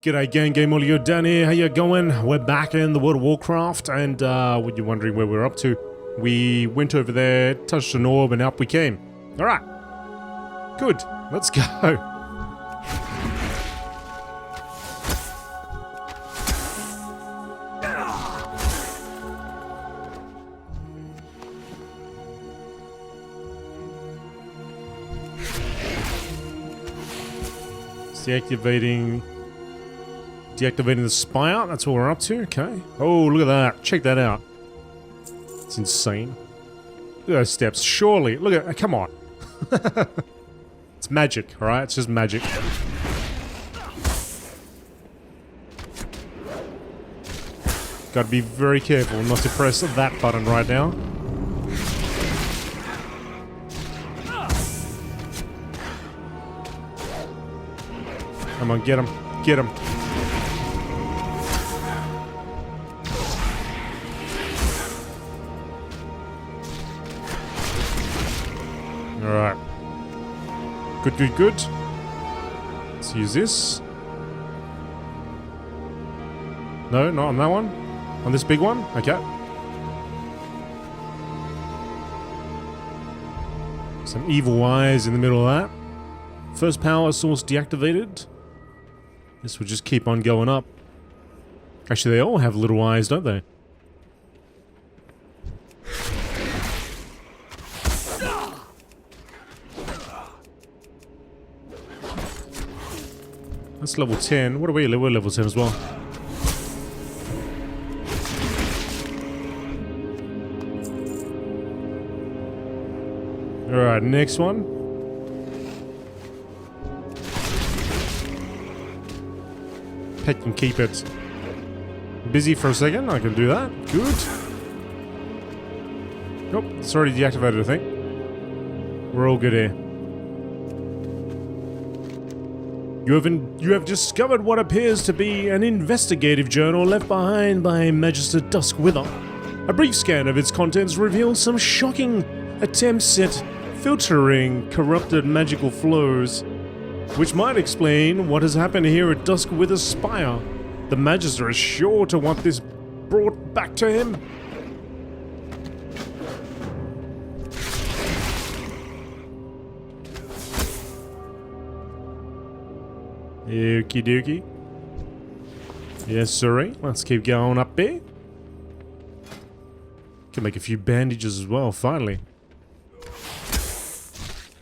G'day gang, GameolioDan here, how you going? We're back in the World of Warcraft, and when you're wondering where we're up to, we went over there, touched an orb, and up we came. Alright. Good. Let's go. Deactivating the spire, that's what we're up to, okay. Oh, look at that, check that out. It's insane. Look at those steps, surely, look at, come on. It's magic, alright, it's just magic. Gotta be very careful not to press that button right now. Come on, get him, get him. Alright. Good, good, good. Let's use this. No, not on that one. On this big one? Okay. Some evil eyes in the middle of that. First power source deactivated. This will just keep on going up. Actually, they all have little eyes, don't they? That's level 10. What are we? We're level 10 as well. Alright, next one. Pet can keep it busy for a second. I can do that. Good. Nope, it's already deactivated, I think. We're all good here. You have discovered what appears to be an investigative journal left behind by Magister Duskwither. A brief scan of its contents reveals some shocking attempts at filtering corrupted magical flows, which might explain what has happened here at Duskwither's Spire. The Magister is sure to want this brought back to him. Okie dokie. Yes, sirree. Let's keep going up there. Can make a few bandages as well, finally.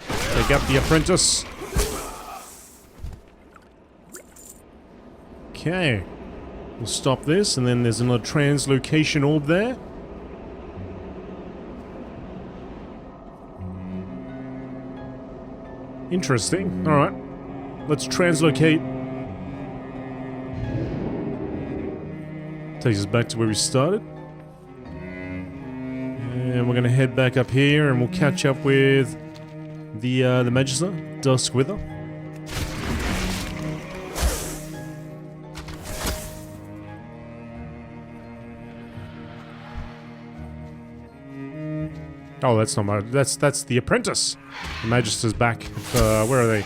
Take up the apprentice. Okay. We'll stop this, and then there's another translocation orb there. Interesting. Alright. Let's translocate. Takes us back to where we started. And we're gonna head back up here and we'll catch up with the Magister, Duskwither. Oh, that's not my... That's the apprentice. The Magister's back. Where are they?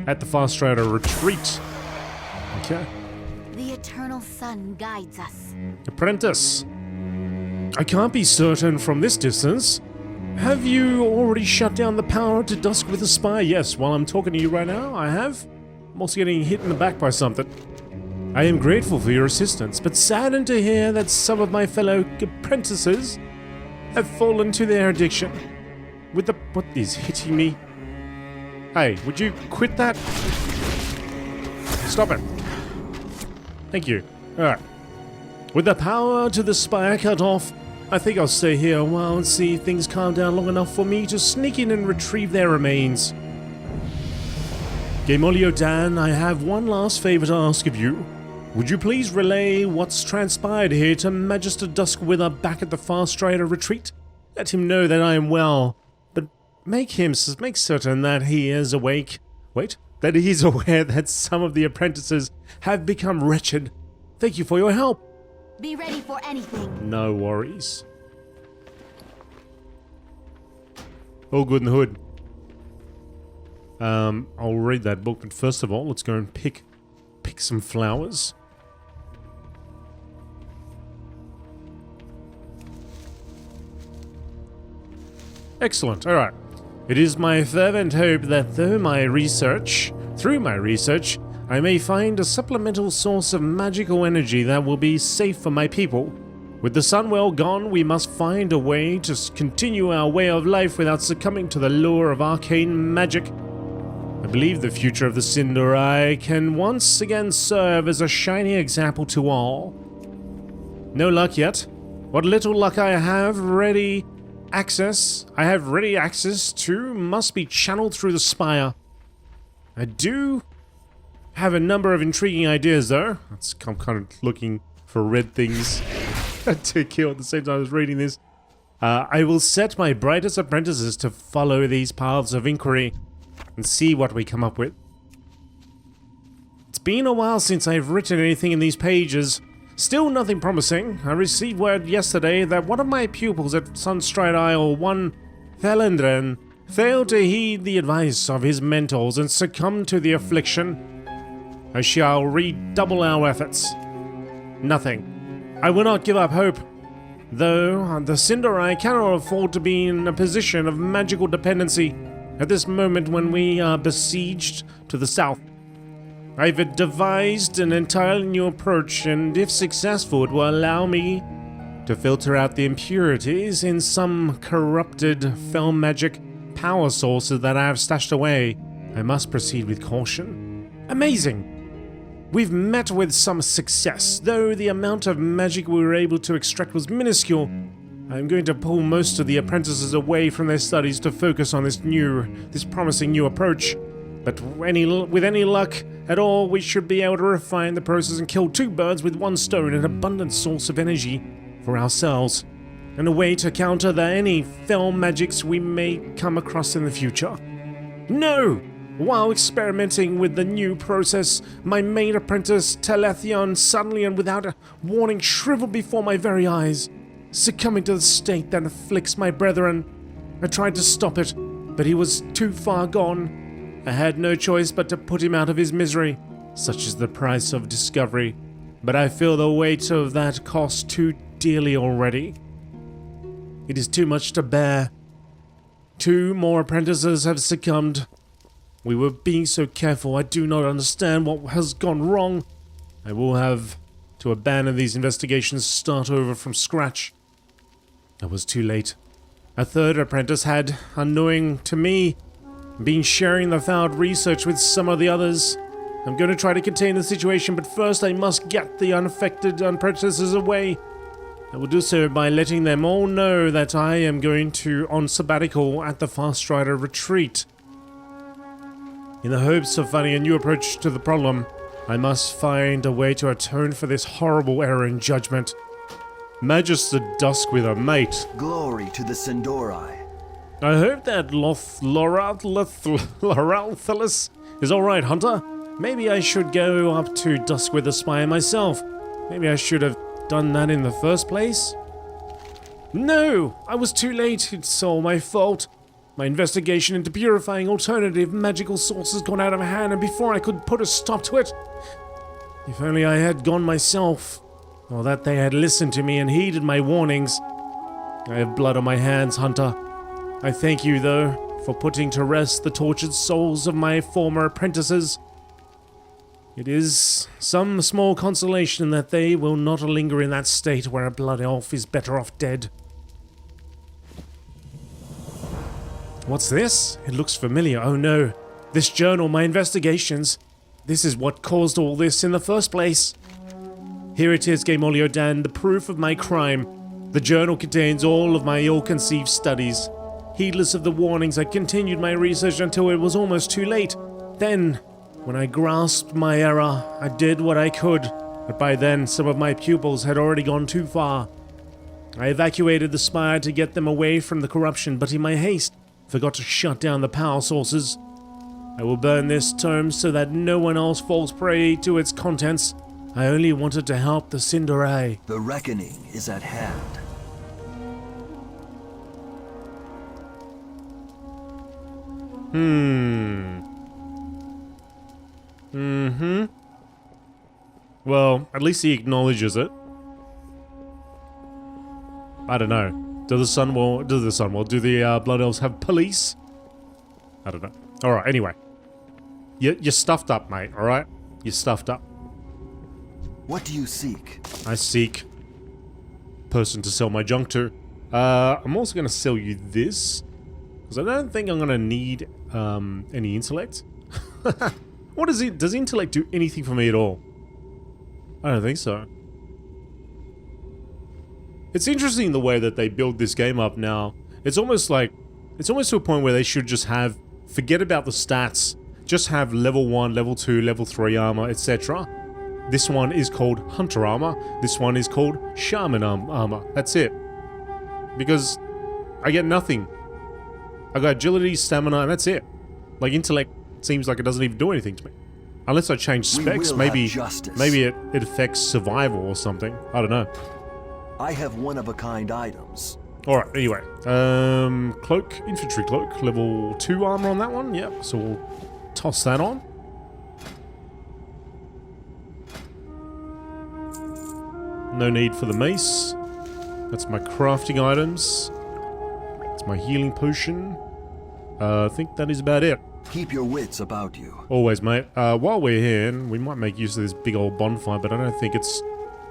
At the Far Strider retreat. Okay. The eternal sun guides us. Apprentice. I can't be certain from this distance. Have you already shut down the power to Duskwither Spire? Yes, while I'm talking to you right now, I have. I'm also getting hit in the back by something. I am grateful for your assistance, but saddened to hear that some of my fellow apprentices have fallen to their addiction. With the... What is hitting me? Hey, would you quit that? Stop it. Thank you. Alright. With the power to the spire cut off, I think I'll stay here a while and see if things calm down long enough for me to sneak in and retrieve their remains. GameolioDan, I have one last favor to ask of you. Would you please relay what's transpired here to Magister Duskwither back at the Far Strider retreat? Let him know that I am well. Make certain that he is awake. Wait, that he is aware that some of the apprentices have become wretched. Thank you for your help. Be ready for anything. No worries. All good in the hood. I'll read that book, but first of all, let's go and pick pick some flowers. Excellent, alright. It is my fervent hope that through my research, I may find a supplemental source of magical energy that will be safe for my people. With the sun well gone, we must find a way to continue our way of life without succumbing to the lure of arcane magic. I believe the future of the Cinderai can once again serve as a shining example to all. No luck yet. What little luck I have ready access to must be channeled through the spire. I do have a number of intriguing ideas though. I'm kind of looking for red things to kill at the same time I was reading this. I will set my brightest apprentices to follow these paths of inquiry and see what we come up with. It's been a while since I've written anything in these pages. Still nothing promising. I received word yesterday that one of my pupils at Sunstride Isle, one Thelendren, failed to heed the advice of his mentors and succumbed to the affliction. I shall redouble our efforts. Nothing. I will not give up hope. Though the Cinderai cannot afford to be in a position of magical dependency at this moment when we are besieged to the south. I've devised an entirely new approach, and if successful, it will allow me to filter out the impurities in some corrupted fell magic power sources that I have stashed away. I must proceed with caution. Amazing! We've met with some success, though the amount of magic we were able to extract was minuscule. I'm going to pull most of the apprentices away from their studies to focus on this promising new approach. But with any luck at all, we should be able to refine the process and kill two birds with one stone, an abundant source of energy for ourselves, and a way to counter any fell magics we may come across in the future. No! While experimenting with the new process, my main apprentice, Telethion, suddenly and without a warning shriveled before my very eyes, succumbing to the state that afflicts my brethren. I tried to stop it, but he was too far gone. I had no choice but to put him out of his misery. Such is the price of discovery. But I feel the weight of that cost too dearly already. It is too much to bear. 2 more apprentices have succumbed. We were being so careful. I do not understand what has gone wrong. I will have to abandon these investigations, start over from scratch. I was too late. A 3rd apprentice had, unknowing to me, been sharing the failed research with some of the others. I'm going to try to contain the situation, but first I must get the unaffected apprentices away. I will do so by letting them all know that I am going on sabbatical at the Fast Rider retreat. In the hopes of finding a new approach to the problem, I must find a way to atone for this horrible error in judgment. Magister Dusk with a mate. Glory to the Cinderai. I hope that Loralthalus is alright, Hunter. Maybe I should go up to Dusk with a Spire myself. Maybe I should have done that in the first place. No! I was too late. It's all my fault. My investigation into purifying alternative magical sources got out of hand, and before I could put a stop to it... If only I had gone myself. Or that they had listened to me and heeded my warnings. I have blood on my hands, Hunter. I thank you, though, for putting to rest the tortured souls of my former apprentices. It is some small consolation that they will not linger in that state where a blood elf is better off dead. What's this? It looks familiar. Oh no. This journal, my investigations. This is what caused all this in the first place. Here it is, GameolioDan, the proof of my crime. The journal contains all of my ill-conceived studies. Heedless of the warnings, I continued my research until it was almost too late. Then, when I grasped my error, I did what I could, but by then some of my pupils had already gone too far. I evacuated the spire to get them away from the corruption, but in my haste, forgot to shut down the power sources. I will burn this tome so that no one else falls prey to its contents. I only wanted to help the Cinderai. The reckoning is at hand. Well, at least he acknowledges it. I don't know. Do the Blood Elves have police? I don't know. Alright, anyway. You're stuffed up, mate, alright? You're stuffed up. What do you seek? I seek person to sell my junk to. I'm also going to sell you this, because I don't think I'm going to need any intellect. What is it? Does intellect do anything for me at all? I don't think so. It's interesting the way that they build this game up now. It's almost to a point where they should just have, forget about the stats, just have level 1, level 2, level 3 armor, etc. This one is called Hunter armor, this one is called Shaman armor. That's it. Because I get nothing. I got agility, stamina, and that's it. Like, intellect seems like it doesn't even do anything to me. Unless I change specs, maybe it affects survival or something. I don't know. I have one-of-a-kind items. Alright, anyway. Cloak, infantry cloak, level 2 armor on that one, yep. So we'll toss that on. No need for the mace. That's my crafting items. That's my healing potion. I think that is about it. Keep your wits about you. Always, mate. While we're here, we might make use of this big old bonfire, but I don't think it's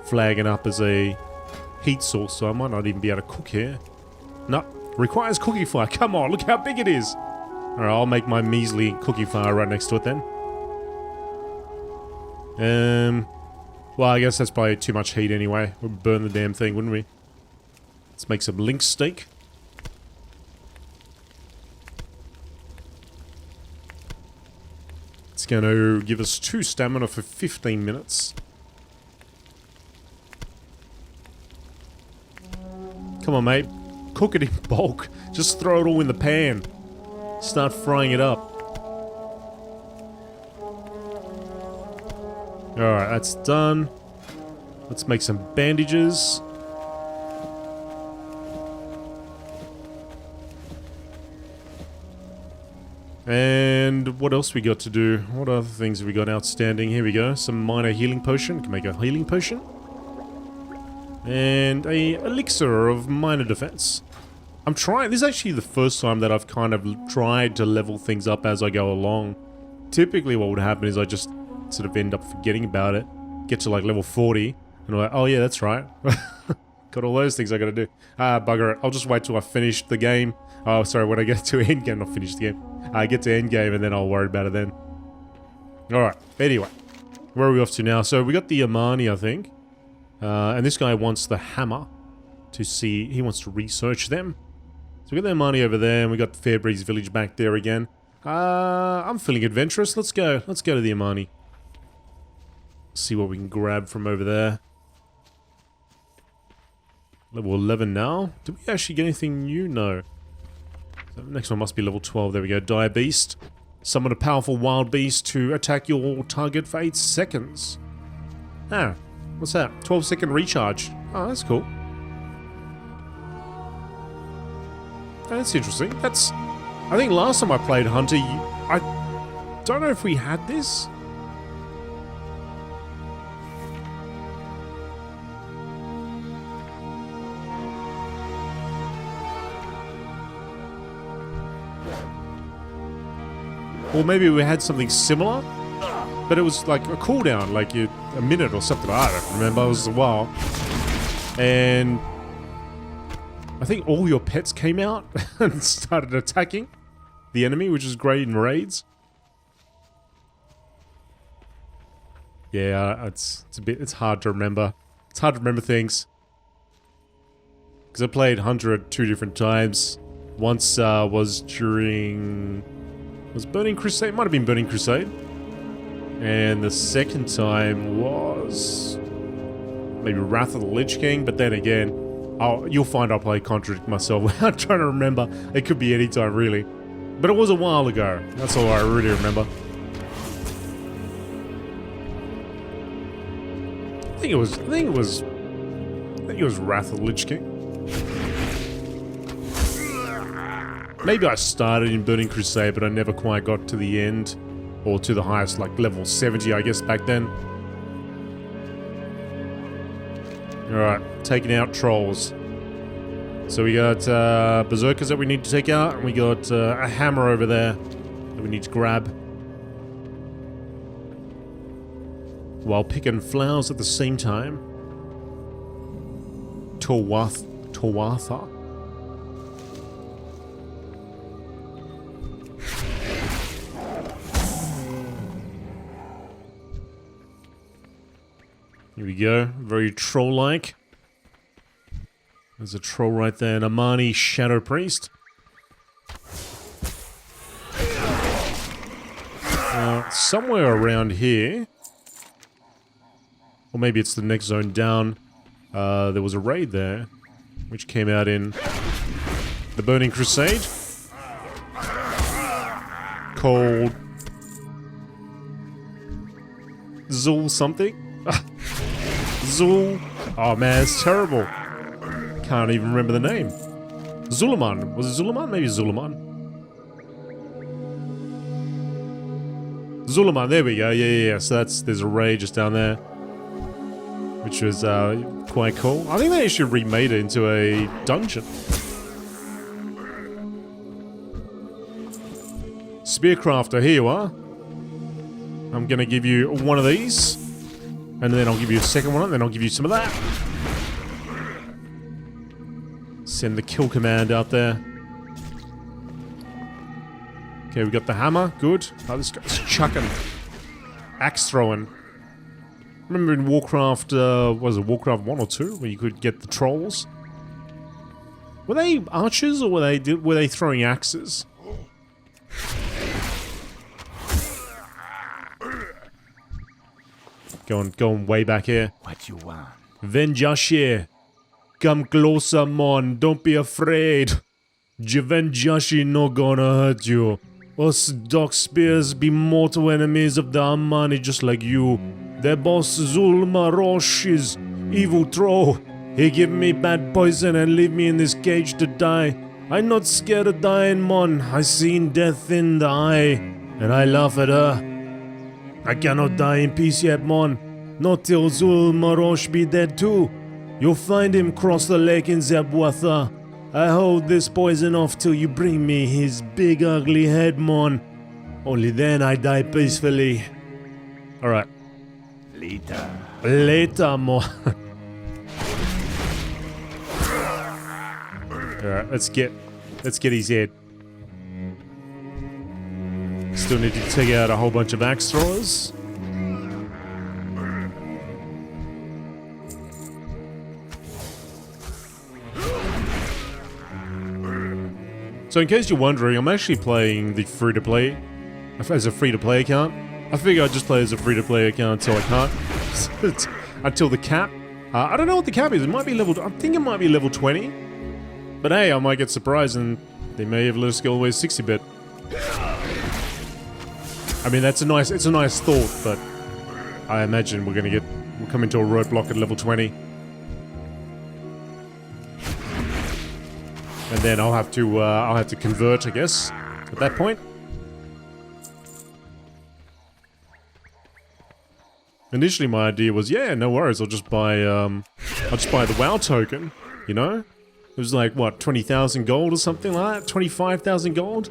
flagging up as a heat source, so I might not even be able to cook here. No, requires cooking fire. Come on, look how big it is. Alright, I'll make my measly cooking fire right next to it then. Well, I guess that's probably too much heat anyway. We'd burn the damn thing, wouldn't we? Let's make some lynx steak. It's going to give us 2 stamina for 15 minutes. Come on, mate. Cook it in bulk. Just throw it all in the pan. Start frying it up. Alright, that's done. Let's make some bandages. And what else we got to do? What other things have we got outstanding? Here we go. Some minor healing potion. Can make a healing potion. And a elixir of minor defense. I'm trying. This is actually the first time that I've kind of tried to level things up as I go along. Typically what would happen is I just sort of end up forgetting about it. Get to like level 40. And I'm like, oh yeah, that's right. Got all those things I gotta do. Bugger it. I'll just wait till I finish the game. Oh, sorry, when I get to endgame, not finish the game. I get to endgame and then I'll worry about it then. Alright, anyway. Where are we off to now? So we got the Amani, I think. And this guy wants the hammer to see, he wants to research them. So we got the Amani over there and we got the Fairbreeze village back there again. I'm feeling adventurous. Let's go to the Amani. See what we can grab from over there. Level 11 now. Did we actually get anything new? No. So next one must be level 12. There we go. Dire Beast. Summon a powerful wild beast to attack your target for 8 seconds. Ah, what's that? 12-second recharge. Oh, that's cool. Oh, that's interesting. That's... I think last time I played Hunter, I don't know if we had this. Or maybe we had something similar, but it was like a cooldown, like a minute or something. I don't remember, it was a while. And I think all your pets came out and started attacking the enemy, which is great in raids. Yeah, it's hard to remember. It's hard to remember things. Because I played Hunter at 2 different times. Once was during... Was Burning Crusade? Might have been Burning Crusade. And the second time was... maybe Wrath of the Lich King, but then again... you'll find I'll probably contradict myself. I'm trying to remember. It could be any time, really. But it was a while ago. That's all I really remember. I think it was Wrath of the Lich King. Maybe I started in Burning Crusade, but I never quite got to the end. Or to the highest, like level 70, I guess, back then. Alright, taking out trolls. So we got berserkers that we need to take out, and we got a hammer over there that we need to grab. While picking flowers at the same time. Tor'Watha. Here we go, very troll-like. There's a troll right there, an Amani Shadow Priest. Somewhere around here, or maybe it's the next zone down, there was a raid there, which came out in the Burning Crusade, called Zul something. Zul. Oh man, it's terrible. Can't even remember the name. Zulaman. Was it Zulaman? Maybe Zulaman. Zulaman, there we go. Yeah. So there's a raid just down there, which was quite cool. I think they actually remade it into a dungeon. Spearcrafter, here you are. I'm gonna give you one of these, and then I'll give you a second one, and then I'll give you some of that. Send the kill command out there. Okay, we got the hammer. Good. Oh, this guy's chucking. Axe throwing. Remember in Warcraft, was it Warcraft 1 or 2, where you could get the trolls? Were they archers, or were they throwing axes? Going way back here. What you want? Venjashi. Come closer, mon. Don't be afraid. Venjashi no gonna hurt you. Us dark spears be mortal enemies of the Amani just like you. Their boss Zul'Marosh is evil troll. He give me bad poison and leave me in this cage to die. I not scared of dying, mon. I seen death in the eye, and I laugh at her. I cannot die in peace yet, mon. Not till Zul'Marosh be dead too. You'll find him cross the lake in Tor'Watha. I hold this poison off till you bring me his big ugly head, mon. Only then I die peacefully. Alright. Later, mon. Alright, let's get his head. Still need to take out a whole bunch of axe throwers. So in case you're wondering, I'm actually playing the free-to-play, as a free-to-play account. I figure I'd just play as a free-to-play account until I can't. Until the cap. I don't know what the cap is. It might be level, I think it might be level 20. But hey, I might get surprised and they may have let us go all the way to 60-bit. I mean, it's a nice thought, but I imagine we'll come into a roadblock at level 20. And then I'll have to convert, I guess, at that point. Initially, my idea was, yeah, no worries, I'll just buy the WoW token, you know? It was like, what, 20,000 gold or something like that? 25,000 gold?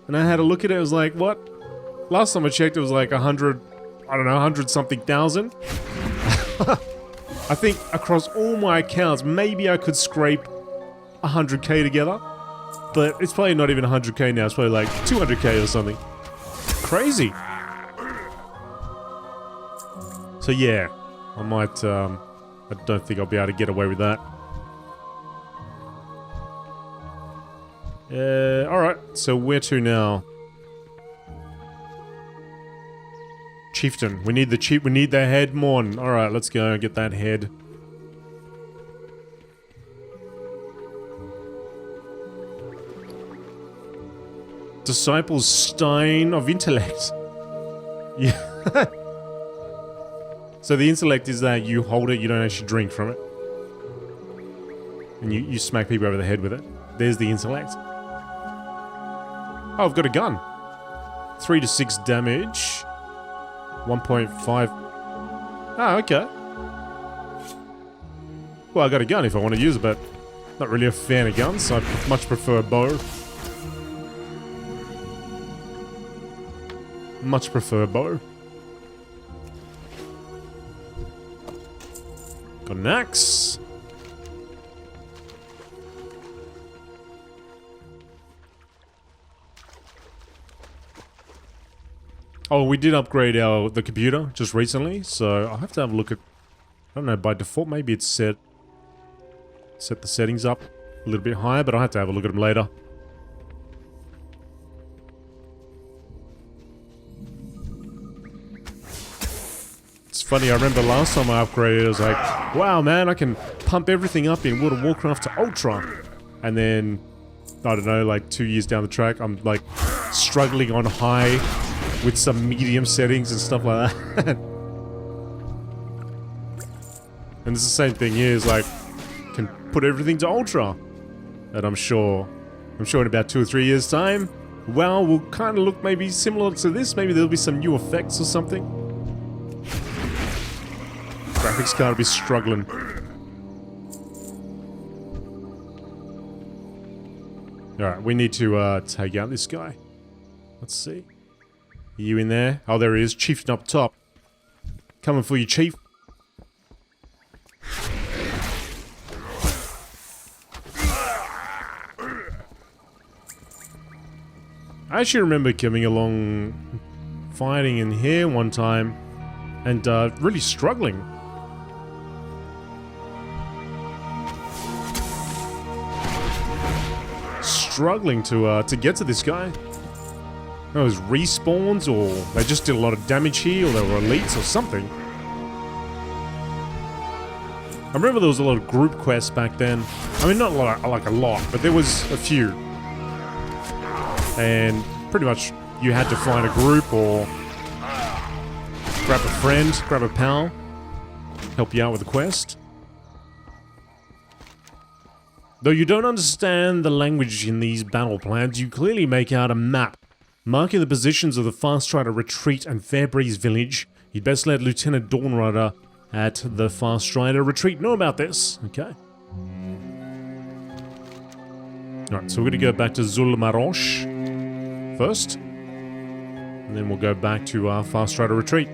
And I had a look at it, it was like, what? Last time I checked, it was like 100 something thousand. I think across all my accounts, maybe I could scrape 100k together, but it's probably not even 100k now, it's probably like 200k or something. Crazy. So yeah, I might, I don't think I'll be able to get away with that. Alright, so where to now? Chieftain, we need the head, Morn. Alright, let's go get that head. Disciples Stein of Intellect. Yeah. So the intellect is that you hold it, you don't actually drink from it. And you smack people over the head with it. There's the intellect. Oh, I've got a gun. 3 to 6 damage. 1.5. Ah, okay. Well, I got a gun if I want to use it, but not really a fan of guns, so I much prefer a bow. Much prefer a bow. Got an axe. Oh, we did upgrade the computer just recently, so I'll have to have a look at... I don't know, by default maybe it's set the settings up a little bit higher, but I'll have to have a look at them later. It's funny, I remember last time I upgraded, I was like, wow man, I can pump everything up in World of Warcraft to Ultra. And then, I don't know, like 2 years down the track, I'm like struggling on high with some medium settings and stuff like that. And it's the same thing here, is like, can put everything to Ultra. And I'm sure in about 2 or 3 years time, WoW will kind of look maybe similar to this. Maybe there'll be some new effects or something. Graphics card will be struggling. Alright, we need to take out this guy. Let's see. Are you in there? Oh, there he is. Chieftain up top. Coming for you, Chief. I actually remember coming along, fighting in here one time, and really struggling. Struggling to get to this guy. Those respawns, or they just did a lot of damage here, or they were elites or something. I remember there was a lot of group quests back then. I mean, not like a lot, but there was a few. And pretty much you had to find a group or grab a friend, grab a pal, help you out with the quest. Though you don't understand the language in these battle plans, you clearly make out a map marking the positions of the Fast Strider Retreat and Fairbreeze Village. You'd best let Lieutenant Dawnrider at the Fast Strider Retreat know about this. Okay. Alright, so we're going to go back to Zul'Marosh first. And then we'll go back to our Fast Strider Retreat.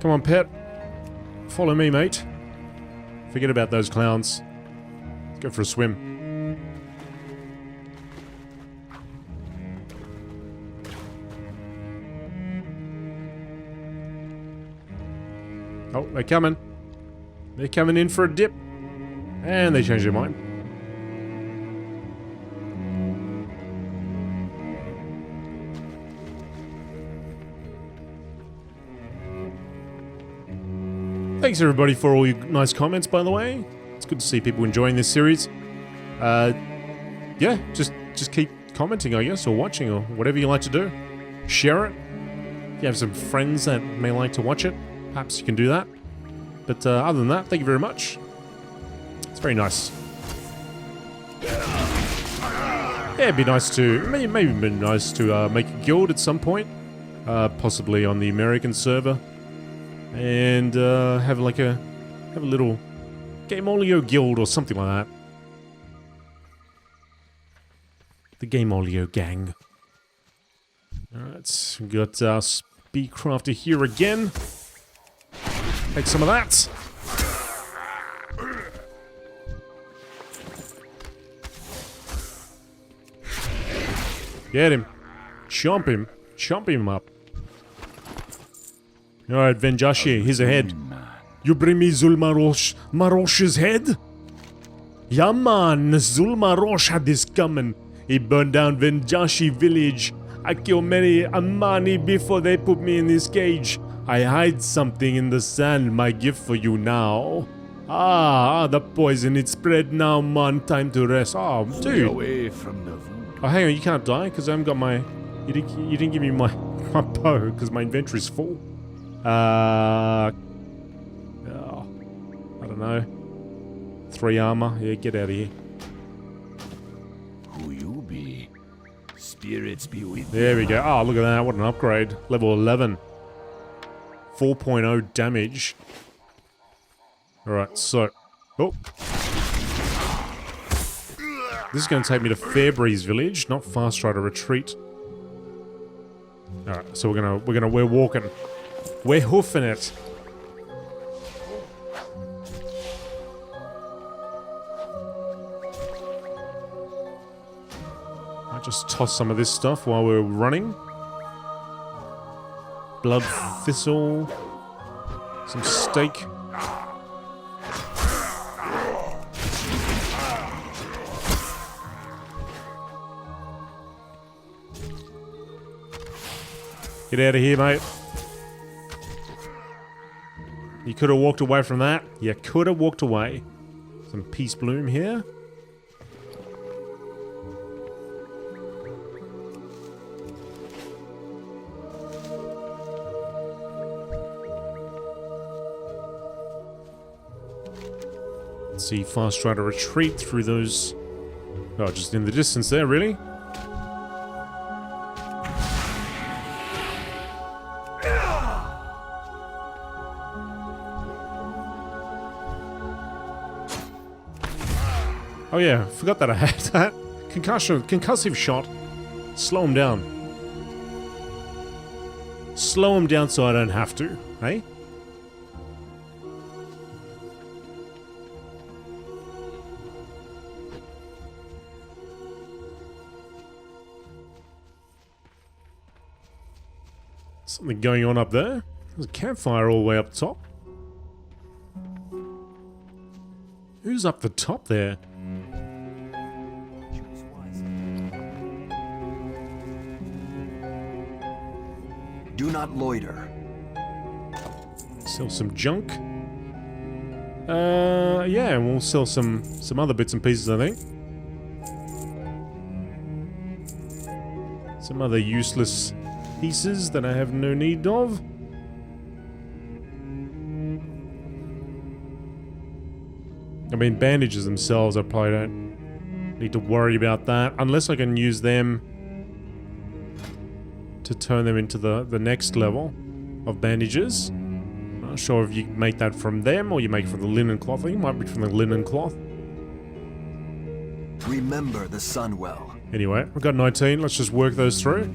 Come on, pet. Follow me, mate. Forget about those clowns. Let's go for a swim. Oh, they're coming. They're coming in for a dip. And they changed their mind. Thanks everybody for all your nice comments, by the way. It's good to see people enjoying this series. Yeah, just keep commenting, I guess, or watching, or whatever you like to do. Share it. If you have some friends that may like to watch it, perhaps you can do that. But other than that, thank you very much. It's very nice. Yeah, it'd be nice to, maybe be nice to make a guild at some point. Possibly on the American server. And have a little Gameolio guild or something like that. The Gameolio gang. Alright, we got our Speedcrafter here again. Take some of that. Get him. Chomp him. Chomp him up. Alright, Venjashi, here's a head. You bring me Zul'Marosh's head? Yeah man, Zul'Marosh had this coming. He burned down Venjashi village. I killed many Amani before they put me in this cage. I hide something in the sand, my gift for you now. Ah, the poison, it's spread now, man. Time to rest. Oh, dude. Away from the voodoo. Oh, hang on, you can't die, because I haven't got my... You didn't give me my bow, because my inventory's full. Oh, I don't know. 3 armor. Yeah, get out of here. spirits be with you. There we go. Oh, look at that. What an upgrade. Level 11. 4.0 damage. Alright, so... Oh. This is going to take me to Fairbreeze Village, not Fast Rider Retreat. Alright, so we're walking. We're hoofing it. I'll just toss some of this stuff while we're running. Blood thistle. Some steak. Get out of here, mate. You could have walked away from that. You could have walked away. Some peace bloom here. Let's see, fast rider retreat through those... Oh, just in the distance there, really? Oh yeah, forgot that I had that. Concussive shot. Slow him down. Slow him down so I don't have to, eh? Something going on up there. There's a campfire all the way up top. Who's up the top there? Do not loiter. Sell some junk. Yeah, we'll sell some other bits and pieces, I think. Some other useless pieces that I have no need of. I mean, bandages themselves, I probably don't need to worry about that. Unless I can use them to turn them into the next level of bandages. I'm not sure if you make that from them or you make it from the linen cloth. I think it might be from the linen cloth. Remember the sun well. Anyway, we've got 19. Let's just work those through.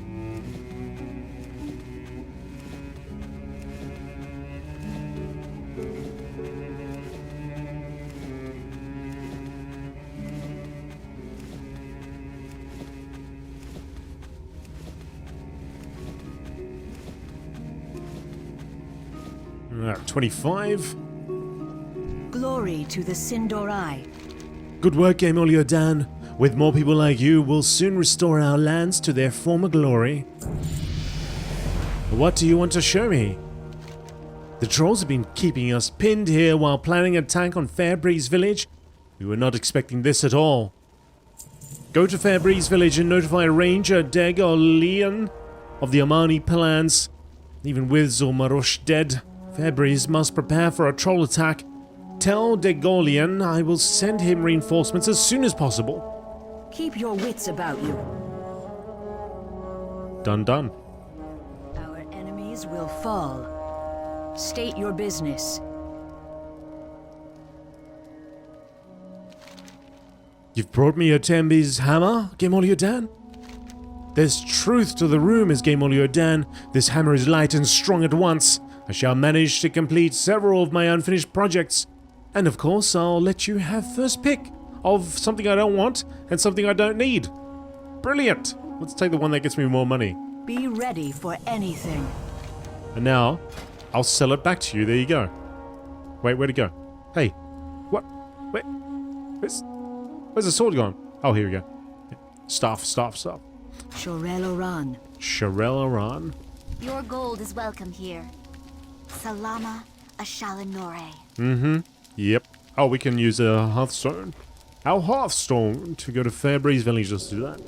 Alright, 25. Glory to the Sindorai. Good work, GameolioDan. With more people like you, we'll soon restore our lands to their former glory. What do you want to show me? The trolls have been keeping us pinned here while planning an attack on Fairbreeze Village. We were not expecting this at all. Go to Fairbreeze Village and notify Ranger Degolian of the Amani plans. Even with Zulmarush dead, Fairbreeze must prepare for a troll attack. Tell Degolian I will send him reinforcements as soon as possible. Keep your wits about you. Done, done. Our enemies will fall. State your business. You've brought me Otembi's hammer, GameolioDan? There's truth to the rumors, GameolioDan. This hammer is light and strong at once. I shall manage to complete several of my unfinished projects. And of course, I'll let you have first pick of something I don't want and something I don't need. Brilliant! Let's take the one that gets me more money. Be ready for anything. And now, I'll sell it back to you. There you go. Wait, where'd it go? Hey, what? Wait, where's the sword gone? Oh, here we go. Staff. Shorel Oran. Sharel Aran. Your gold is welcome here. Salama Ashalanore. Mm-hmm. Yep. Oh, we can use a hearthstone. Our hearthstone to go to Fairbreeze Village. Let's do that.